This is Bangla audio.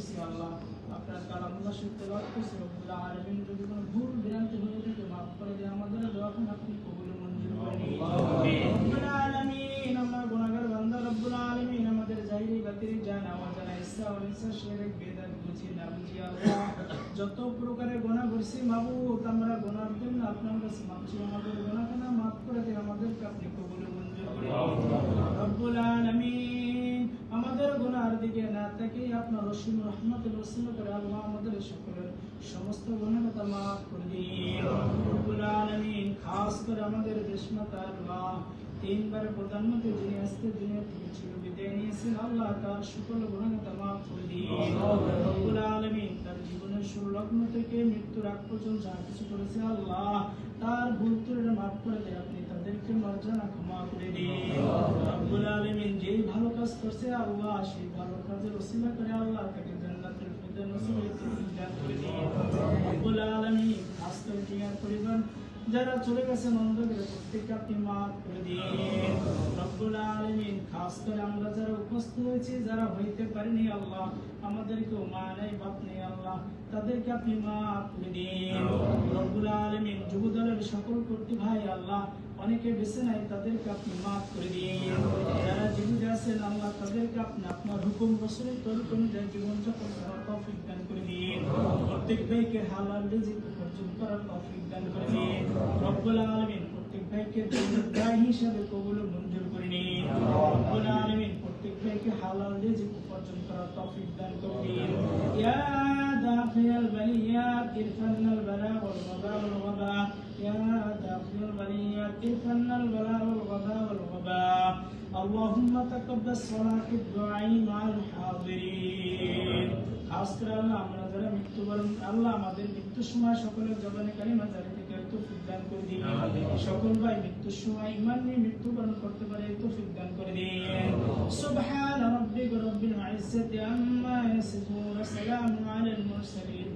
করতেছি আল্লাহ, আপনার কালামুল্লাহ সত্য লাভ করছি রব্বুল আলামিন। যদি কোনো ভুল ভ্রান্তি হয়ে থাকে মাফ করে দিন, আমাদের দোয়াখন আপনি কবুল মঞ্জুর করে নিন রব্বুল আলামিন। আমরা গুনাহগার বান্দা রব্বুল আলামিন, আমাদের জাহিরি বাতিরি জানা অজানা ইচ্ছা অনিচ্ছা শিরক বেদাত বুঝি না বুঝি আল্লাহ যত প্রকারের গুনাহ করছি মাবুদ, আমরা গুনার জন্য আপনার কাছে মাফ চাই, আমাদের গুনাহখানা মাফ করে দিন, আমাদেরকে আপনি কবুল মঞ্জুর করে নিন রব্বুল আলামিন। আমাদের গুনার দিকে না তাকিয়ে আপনার অসীম রহমতের ওসিলা করে আল্লাহ আমাদের সকলের সমস্ত গুনাহকে মাফ করে দিন রব্বুল আলামিন। খাস করে আমাদের দেশমাতা আল্লাহ তিনবার প্রধানমন্ত্রী যিনি আজকে দুনিয়া থেকে ছিল বিদায় নিয়েছেন আল্লাহ, তার সকল গুনাহকে মাফ করে দিন রব্বুল আলামিন। তার জীবনের শুরু লগ্ন থেকে মৃত্যুর আগ পর্যন্ত যা কিছু করেছে আল্লাহ, তার ভুল ত্রুটি মাফ করে দেন আপনি, তাদেরকে মর্যাদা ক্ষমা করে দিন রব্বুল আলামিন। যেই ভালো কাজ করছে আল্লাহ, সেই ভালো কাজের ওসিলা করে আল্লাহ তাকে জান্নাতুল ফিরদাউস নসিব করে দিন রব্বুল আলামিন। খাস করে টিয়ার পরিবার যারা চলে গেছেন অন্ধকারে প্রত্যেককে আপনি মাফ করে দিন রব্বুল আলামিন। খাস করে আমরা যারা উপস্থিত হয়েছি, যারা হইতে পারিনি আল্লাহ, আমাদেরকেও মা নাই বাপ নেই আল্লাহ, তাদেরকে আপনি মাফ করে দিন রব্বুল আলামিন। যুব দলের সকল কর্তৃ ভাই আল্লাহ, অনেকে বেঁচে নাই, তাদেরকে আপনি মাফ করে দিন। যারা জীবিত আছেন আল্লাহ, তাদেরকে আপনি আপনার হুকুম রাসূলের তরিকা অনুযায়ী জীবনযাপন করার তৌফিক দান করে দিন। প্রত্যেক ভাইকে হালাল রিজিক উপার্জন করার তৌফিক দান করে দিন রব্বুল আলামিন। প্রত্যেক ভাইকে দায়ী হিসাবে কবুল মঞ্জুর করে নিন রব্বুল আলামিন। প্রত্যেক ভাইকে হালাল রিজিক উপার্জন করার তৌফিক দান করে দিন। ইয়া দাফিয়াল বালিয়াত ইরফানাল বালা ওয়াল ওয়াবা ওয়াল ওয়াবা, ইয়া দাফিয়াল বালিয়াত ইরফানাল বালা ওয়াল ওয়াবা ওয়াল ওয়াবা। আল্লাহুম্মা তাকাব্বাল সালাতিদ দুআই মাল হাযিরিন। খাস করে আল্লাহ, আমরা যারা মৃত্যুবরণ আল্লাহ, আমাদের মৃত্যুর সময় সকলের জবানে কালিমা জারি থেকে তৌফিক দান করে দিন। সকল ভাই মৃত্যুর সময় ঈমান নিয়ে মৃত্যুবরণ করতে পারে তৌফিক দান করে দিন। সুবহান রাব্বিকা রাব্বিল ইজ্জাতি আম্মা ইয়াসিফুন, সালামুন আলাল মুরসালিন।